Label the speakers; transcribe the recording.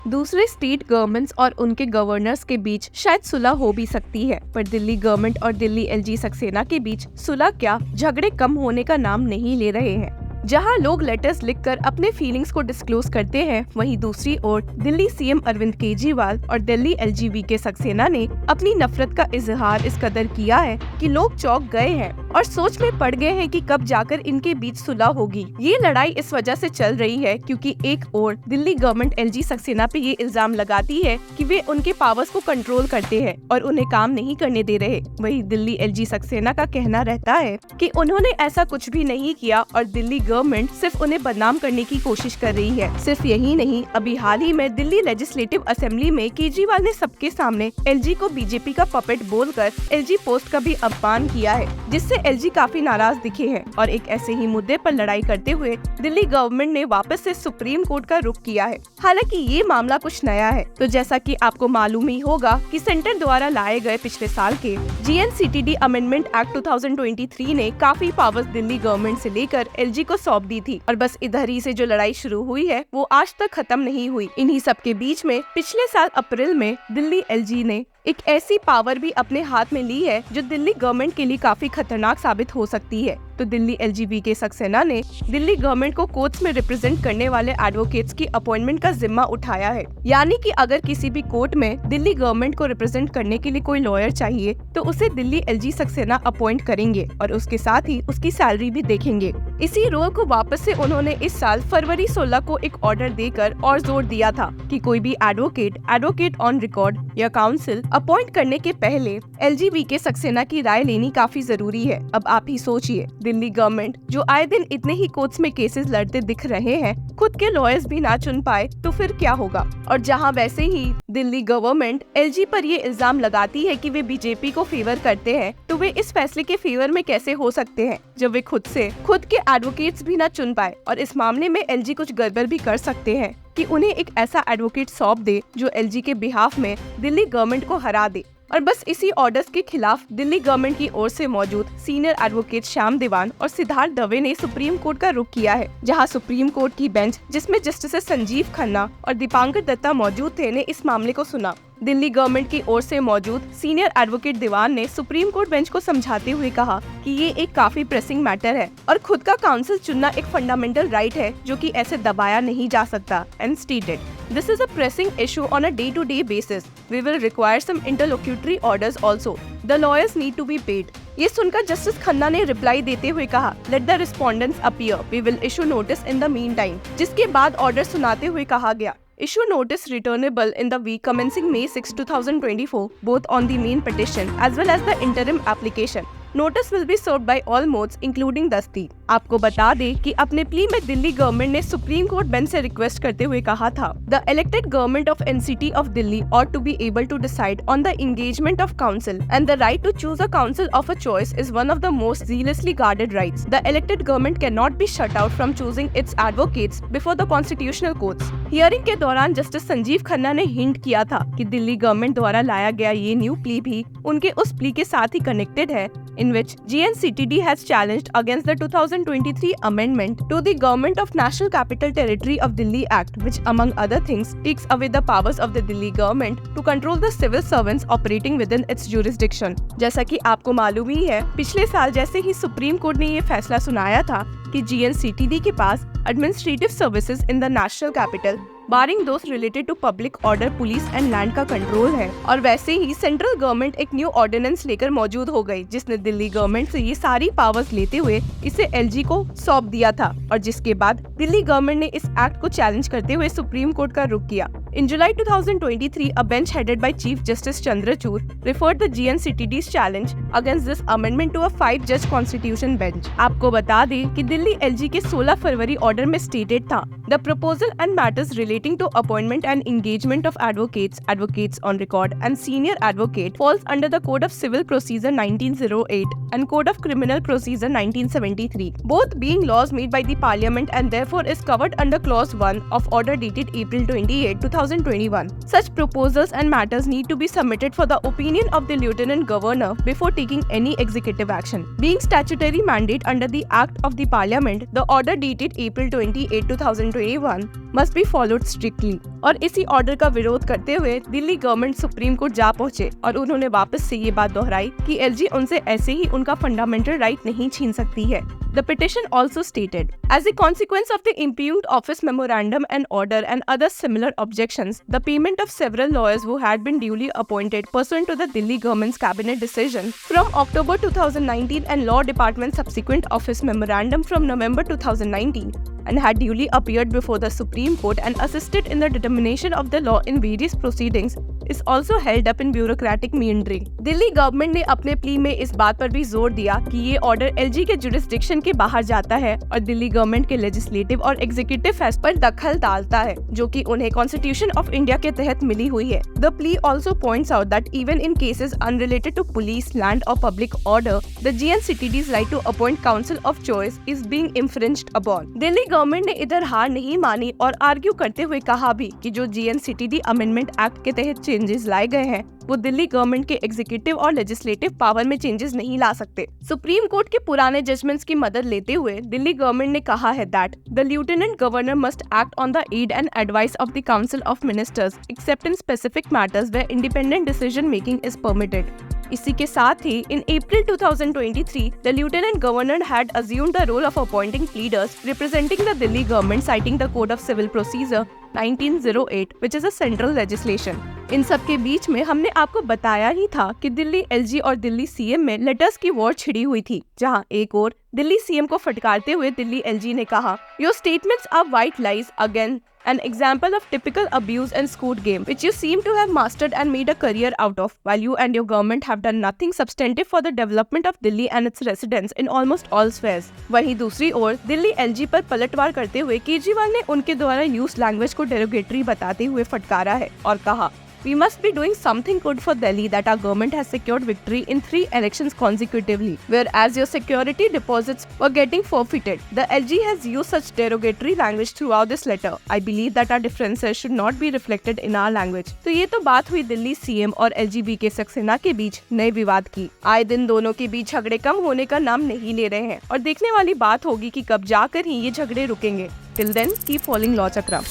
Speaker 1: दूसरे state governments और उनके गवर्नर्स के बीच शायद सुलह हो भी सकती है, पर दिल्ली गवर्नमेंट और दिल्ली एलजी सक्सेना के बीच सुलह क्या, झगड़े कम होने का नाम नहीं ले रहे हैं। जहां लोग लेटर्स लिखकर अपने फीलिंग्स को डिस्क्लोज करते हैं, वहीं दूसरी ओर दिल्ली सीएम अरविंद केजरीवाल और दिल्ली एलजीबी सक्सेना ने अपनी नफरत का इजहार इस कदर किया है कि लोग चौंक गए हैं और सोच में पड़ गए हैं कि कब जाकर इनके बीच सुलह होगी। ये लड़ाई इस वजह से चल रही है क्योंकि एक ओर दिल्ली गवर्नमेंट एलजी सक्सेना पे ये इल्जाम लगाती है कि वे उनके पावर्स को कंट्रोल करते हैं और उन्हें काम नहीं करने दे रहे। वहीं दिल्ली एलजी सक्सेना का कहना रहता है कि उन्होंने ऐसा कुछ भी नहीं किया और दिल्ली गवर्नमेंट सिर्फ उन्हें बदनाम करने की कोशिश कर रही है। सिर्फ यही नहीं, अभी हाल ही में दिल्ली लेजिस्लेटिव असेंबली में केजरीवाल ने सबके सामने एलजी को बीजेपी का पपेट बोलकर एलजी पोस्ट का भी अपमान किया है, जिससे एलजी काफी नाराज दिखे हैं और एक ऐसे ही मुद्दे पर लड़ाई करते हुए दिल्ली गवर्नमेंट ने वापस से सुप्रीम कोर्ट का रुख किया है। हालांकि ये मामला कुछ नया है, तो जैसा कि आपको मालूम ही होगा कि सेंटर द्वारा लाए गए पिछले साल के GNCTD अमेंडमेंट एक्ट 2023 ने काफी पावर्स दिल्ली गवर्नमेंट से लेकर एलजी को सौंप दी थी और बस इधर ही से जो लड़ाई शुरू हुई है वो आज तक खत्म नहीं हुई। इन्हीं सब के बीच में पिछले साल अप्रैल में दिल्ली एलजी ने एक ऐसी पावर भी अपने हाथ में ली है जो दिल्ली गवर्नमेंट के लिए काफी खतरनाक साबित हो सकती है। तो दिल्ली एलजीबी सक्सेना ने दिल्ली गवर्नमेंट को कोर्ट्स में रिप्रेजेंट करने वाले एडवोकेट्स की अपॉइंटमेंट का जिम्मा उठाया है। यानी कि अगर किसी भी कोर्ट में दिल्ली गवर्नमेंट को रिप्रेजेंट करने के लिए कोई लॉयर चाहिए तो उसे दिल्ली एलजी सक्सेना अपॉइंट करेंगे और उसके साथ ही उसकी सैलरी भी देखेंगे। इसी रोल को वापस से उन्होंने इस साल फरवरी 16 को एक ऑर्डर देकर और जोर दिया था कि कोई भी एडवोकेट ऑन रिकॉर्ड या काउंसिल अपॉइंट करने के पहले एलजीबी सक्सेना की राय लेनी काफी जरूरी है। अब आप ही सोचिए, दिल्ली गवर्नमेंट जो आए दिन इतने ही कोर्ट्स में केसेस लड़ते दिख रहे हैं, खुद के लॉयर्स भी ना चुन पाए तो फिर क्या होगा। और जहां वैसे ही दिल्ली गवर्नमेंट एलजी पर ये इल्जाम लगाती है कि वे बीजेपी को फेवर करते हैं, तो वे इस फैसले के फेवर में कैसे हो सकते हैं जब वे खुद के एडवोकेट्स भी ना चुन पाए। और इस मामले में एलजी कुछ गड़बड़ भी कर सकते हैं कि उन्हें एक ऐसा एडवोकेट सौंप दे जो एलजी के बिहाफ में दिल्ली गवर्नमेंट को हरा दे। और बस इसी ऑर्डर्स के खिलाफ दिल्ली गवर्नमेंट की ओर से मौजूद सीनियर एडवोकेट श्याम दीवान और सिद्धार्थ दवे ने सुप्रीम कोर्ट का रुख किया है, जहां सुप्रीम कोर्ट की बेंच जिसमें जस्टिस संजीव खन्ना और दीपांकर दत्ता मौजूद थे ने इस मामले को सुना। दिल्ली गवर्नमेंट की ओर से मौजूद सीनियर एडवोकेट दीवान ने सुप्रीम कोर्ट बेंच को समझाते हुए कहा कि ये एक काफी प्रेसिंग मैटर है और खुद का काउंसिल चुनना एक फंडामेंटल राइट है जो कि ऐसे दबाया नहीं जा सकता। And stated, this is a pressing issue on a day to day basis. We will require some interlocutory orders also. The lawyers need to be paid. ये सुनकर जस्टिस खन्ना ने रिप्लाई देते हुए कहा, let the respondents appear, we will issue notice in the mean time. जिसके बाद order सुनाते हुए कहा गया, issue notice returnable in the week commencing May 6, 2024, both on the main petition as well as the interim application. Notice will be served by all modes including दस्ती। आपको बता दें कि अपने प्ली में दिल्ली गवर्नमेंट ने सुप्रीम कोर्ट बेंच से request करते हुए कहा था, the elected government of NCT of Delhi ought to be able to decide on the engagement of council and the right to choose a council of a choice is one of the most zealously guarded rights. The elected government cannot be shut out from choosing its advocates before the constitutional courts. Hearing के दौरान justice Sanjeev Khanna ने hint किया था कि Delhi government द्वारा लाया गया ये न्यू प्ली भी उनके उस प्ली के साथ ही कनेक्टेड है in which GNCTD has challenged against the 2023 amendment to the Government of National Capital Territory of Delhi Act, which among other things takes away the powers of the Delhi government to control the civil servants operating within its jurisdiction. जैसा कि आपको मालूम ही है, पिछले साल जैसे ही supreme court ने ये फैसला सुनाया था कि GNCTD के पास administrative services in the national capital barring those related to public order, police and land का कंट्रोल है। और वैसे ही सेंट्रल गवर्नमेंट एक न्यू ऑर्डिनेंस लेकर मौजूद हो गई जिसने दिल्ली गवर्नमेंट से ये सारी पावर्स लेते हुए इसे एलजी को सौंप दिया था और जिसके बाद दिल्ली गवर्नमेंट ने इस एक्ट को चैलेंज करते हुए सुप्रीम कोर्ट का रुख किया। In July 2023, a bench headed by Chief Justice Chandrachud referred the GNCTD's challenge against this amendment to a 5-judge constitution bench. आपको बता दें कि दिल्ली एलजी के 16 फरवरी ऑर्डर में स्टेटेड था, The proposal and matters relating to appointment and engagement of advocates, advocates on record, and senior advocate falls under the Code of Civil Procedure 1908 and Code of Criminal Procedure 1973, both being laws made by the Parliament and therefore is covered under Clause 1 of Order dated April 28, 2023. 2021. Such proposals and matters need to be submitted for the opinion of the Lieutenant Governor before taking any executive action. Being statutory mandate under the Act of the Parliament, the order dated April 28, 2021 must be followed strictly. और इसी order का विरोध करते हुए Delhi government supreme court जा पहुंचे और उन्होंने वापस से ये बात दोहराई कि एलजी उनसे ऐसे ही उनका फंडामेंटल राइट नहीं छीन सकती है। The petition also stated, as a consequence of the impugned office memorandum and order and other similar objections, the payment of several lawyers who had been duly appointed pursuant to the Delhi government's cabinet decision from October 2019 and Law Department subsequent office memorandum from November 2019 and had duly appeared before the Supreme Court and assisted in the determination of the law in various proceedings is also held up in bureaucratic meandering. Delhi government ने अपने plea में इस बात पर भी जोर दिया कि ये ऑर्डर एलजी के जुरिस्डिक्शन के बाहर जाता है और दिल्ली गवर्नमेंट के लेजिस्लेटिव और एग्जीक्यूटिव फैसले पर दखल डालता है जो कि उन्हें कॉन्स्टिट्यूशन ऑफ इंडिया के तहत मिली हुई है। The plea also points out that even in cases unrelated to police, land or public order, the GNCTD's right to appoint counsel of choice is being infringed upon. Delhi government ने इधर हार नहीं मानी और आर्ग्यू करते हुए कहा भी कि जो GNCTD अमेंडमेंट एक्ट के तहत चेंजेस लाए गए हैं वो दिल्ली गवर्नमेंट के एग्जीक्यूटिव और लेजिस्लेटिव पावर में चेंजेस नहीं ला सकते। सुप्रीम कोर्ट के पुराने जजमेंट्स की मदद लेते हुए दिल्ली गवर्नमेंट ने कहा है that the lieutenant governor must act on the aid and advice of the council of ministers except in specific matters where independent decision making is permitted. इसी के साथ ही in April 2023 the lieutenant governor had assumed the role of appointing pleaders representing the Delhi government citing the code of civil procedure 1908 which is a central legislation। इन सब के बीच में हमने आपको बताया ही था कि दिल्ली एलजी और दिल्ली सीएम में लेटर्स की वॉर छिड़ी हुई थी, जहां एक और दिल्ली सीएम को फटकारते हुए दिल्ली एलजी ने कहा, your statements are white lies again an example of typical abuse and scoot game which you seem to have mastered and made a career out of, while you and your government have done nothing substantive for the development of Delhi and its residents in almost all spheres। वहीं दूसरी ओर Delhi LG पर पलटवार करते हुए केजरीवाल ने उनके द्वारा use language को डेरोगेटरी बताते हुए फटकारा है और कहा, We must be doing something good for Delhi that our government has secured victory in 3 elections consecutively, whereas your security deposits were getting forfeited. The LG has used such derogatory language throughout this letter. I believe that our differences should not be reflected in our language। तो ये तो बात हुई Delhi CM और LGB के सक्सेना के बीच नए विवाद की। आए दिन दोनों के बीच झगड़े कम होने का नाम नहीं ले रहे हैं और देखने वाली बात होगी कि कब जाकर ही ये झगड़े रुकेंगे। Till then, keep following Law Chakra।